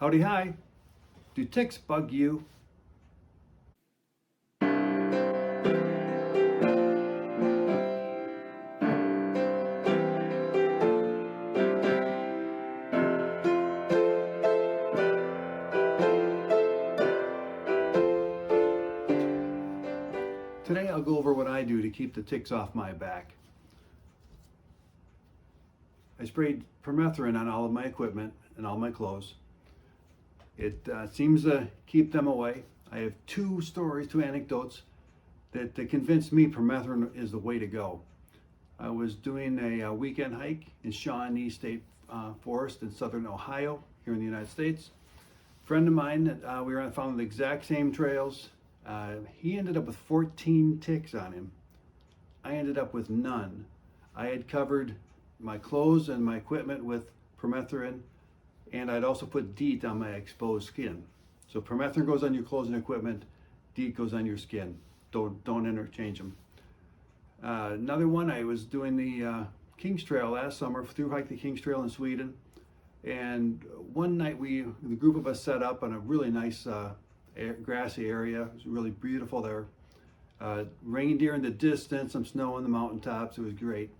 Howdy hi. Do ticks bug you? Today I'll go over what I do to keep the ticks off my back. I sprayed permethrin on all of my equipment and all my clothes. It seems to keep them away. I have two anecdotes that convinced me permethrin is the way to go. I was doing a weekend hike in Shawnee State Forest in southern Ohio, here in the United States. A friend of mine, we were found the exact same trails. He ended up with 14 ticks on him. I ended up with none. I had covered my clothes and my equipment with permethrin, and I'd also put DEET on my exposed skin. So permethrin goes on your clothes and equipment, DEET goes on your skin. Don't interchange them. Another one, I was doing the King's Trail last summer, through hike the King's Trail in Sweden, and one night the group of us set up on a really nice grassy area. It was really beautiful there. Reindeer in the distance, some snow on the mountaintops. It was great.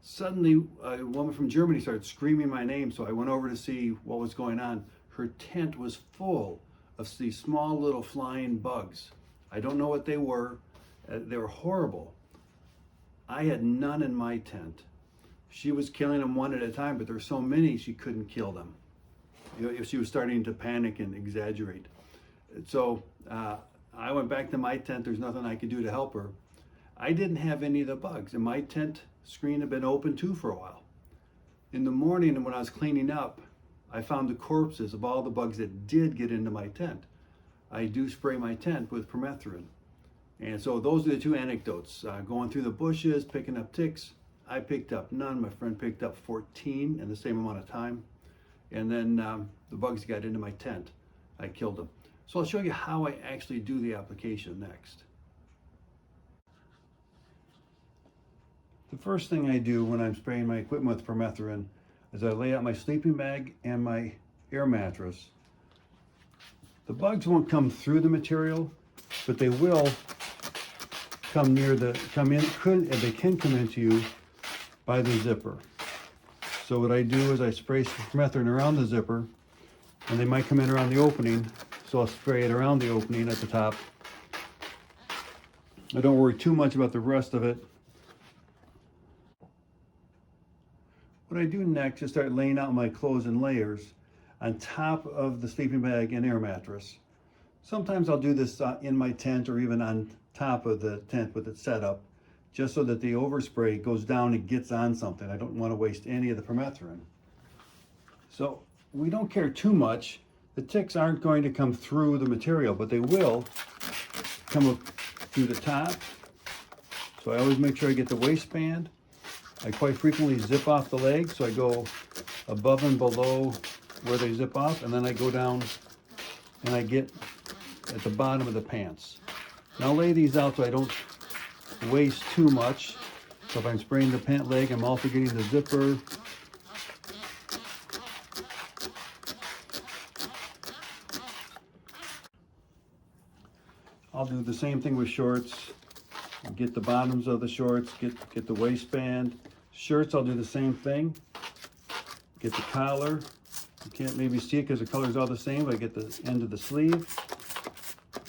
Suddenly, a woman from Germany started screaming my name, so I went over to see what was going on. Her tent was full of these small little flying bugs. I don't know what they were. They were horrible. I had none in my tent. She was killing them one at a time, but there were so many she couldn't kill them. She was starting to panic and exaggerate. So I went back to my tent. There's nothing I could do to help her. I didn't have any of the bugs, and my tent screen had been open too for a while. In the morning, when I was cleaning up, I found the corpses of all the bugs that did get into my tent. I do spray my tent with permethrin. And so those are the two anecdotes. Going through the bushes, picking up ticks. I picked up none. My friend picked up 14 in the same amount of time. And then the bugs got into my tent. I killed them. So I'll show you how I actually do the application next. The first thing I do when I'm spraying my equipment with permethrin is I lay out my sleeping bag and my air mattress. The bugs won't come through the material, but they will they can come into you by the zipper. So what I do is I spray permethrin around the zipper, and they might come in around the opening, so I'll spray it around the opening at the top. I don't worry too much about the rest of it. What I do next is start laying out my clothes in layers on top of the sleeping bag and air mattress. Sometimes I'll do this in my tent or even on top of the tent with it set up, just so that the overspray goes down and gets on something. I don't want to waste any of the permethrin. So we don't care too much. The ticks aren't going to come through the material, but they will come up through the top. So I always make sure I get the waistband. I quite frequently zip off the legs, so I go above and below where they zip off, and then I go down and I get at the bottom of the pants. Now I'll lay these out so I don't waste too much. So if I'm spraying the pant leg, I'm also getting the zipper. I'll do the same thing with shorts. Get the bottoms of the shorts, get the waistband. Shirts, I'll do the same thing. Get the collar. You can't maybe see it because the color's all the same, but I get the end of the sleeve,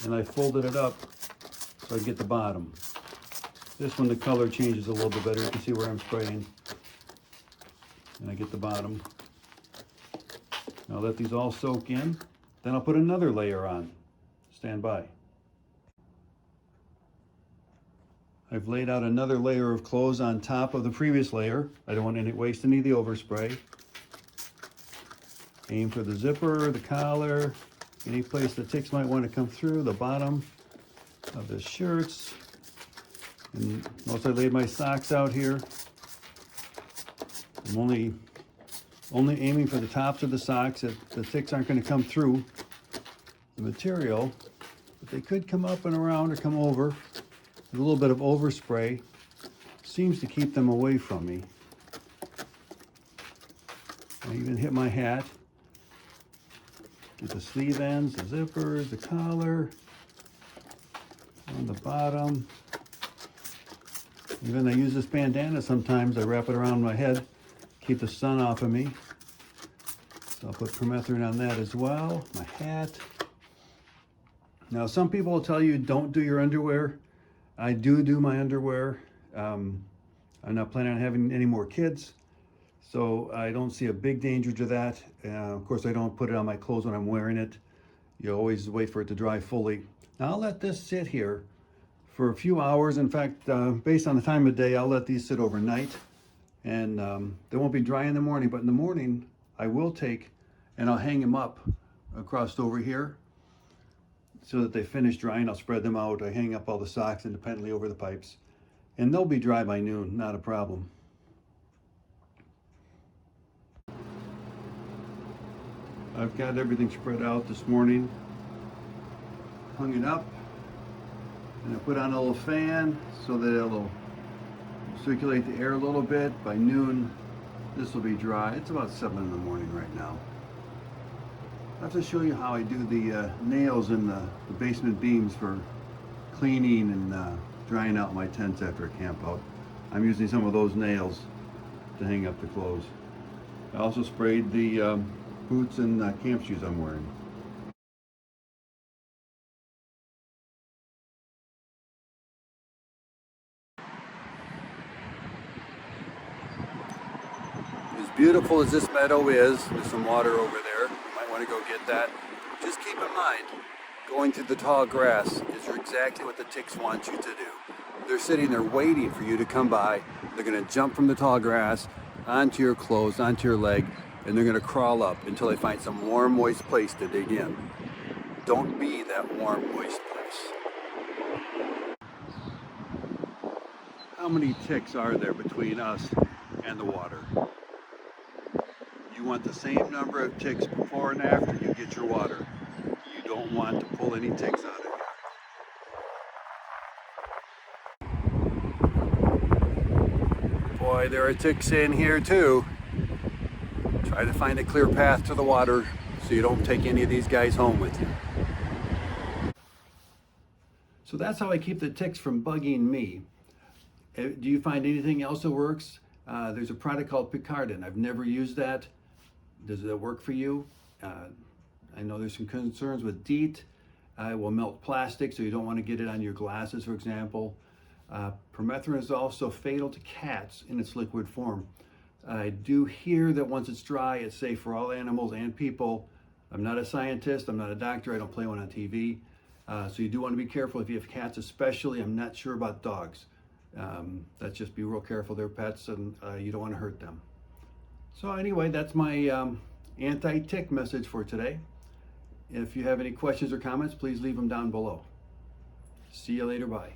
and I folded it up so I get the bottom. This one, the color changes a little bit better. You can see where I'm spraying. And I get the bottom. Now let these all soak in. Then I'll put another layer on. Stand by. I've laid out another layer of clothes on top of the previous layer. I don't want to waste any of the overspray. Aim for the zipper, the collar, any place the ticks might want to come through, the bottom of the shirts. And once I laid my socks out here, I'm only aiming for the tops of the socks. The ticks aren't going to come through the material, but they could come up and around or come over. A little bit of overspray seems to keep them away from me. I even hit my hat. Get the sleeve ends, the zippers, the collar, on the bottom. Even I use this bandana sometimes. I wrap it around my head, keep the sun off of me. So I'll put permethrin on that as well. My hat. Now some people will tell you don't do your underwear. I do my underwear. I'm not planning on having any more kids, so I don't see a big danger to that. Of course, I don't put it on my clothes when I'm wearing it. You always wait for it to dry fully. Now I'll let this sit here for a few hours. In fact, based on the time of day, I'll let these sit overnight, and they won't be dry in the morning, but in the morning I will take and I'll hang them up across over here so that they finish drying. I'll spread them out. I hang up all the socks independently over the pipes, and they'll be dry by noon, not a problem. I've got everything spread out this morning, hung it up, and I put on a little fan so that it'll circulate the air a little bit. By noon, this will be dry. It's about 7 in the morning right now. I have to show you how I do the nails in the basement beams for cleaning and drying out my tents after I camp out. I'm using some of those nails to hang up the clothes. I also sprayed the boots and camp shoes I'm wearing. As beautiful as this meadow is, there's some water over there. You might want to go get that. Just keep in mind, going through the tall grass is exactly what the ticks want you to do. They're sitting there waiting for you to come by. They're going to jump from the tall grass onto your clothes, onto your leg, and they're going to crawl up until they find some warm, moist place to dig in. Don't be that warm, moist place. How many ticks are there between us and the water? You want the same number of ticks before and after you get your water. You don't want to pull any ticks out of here. Boy, there are ticks in here too. Try to find a clear path to the water so you don't take any of these guys home with you. So that's how I keep the ticks from bugging me. Do you find anything else that works? There's a product called Picaridin. I've never used that. Does that work for you? I know there's some concerns with DEET. It will melt plastic, so you don't want to get it on your glasses, for example. Permethrin is also fatal to cats in its liquid form. I do hear that once it's dry, it's safe for all animals and people. I'm not a scientist, I'm not a doctor, I don't play one on TV. So you do want to be careful if you have cats especially. I'm not sure about dogs. Let's just be real careful. They're pets and you don't want to hurt them. So anyway, that's my anti-tick message for today. If you have any questions or comments, please leave them down below. See you later, bye.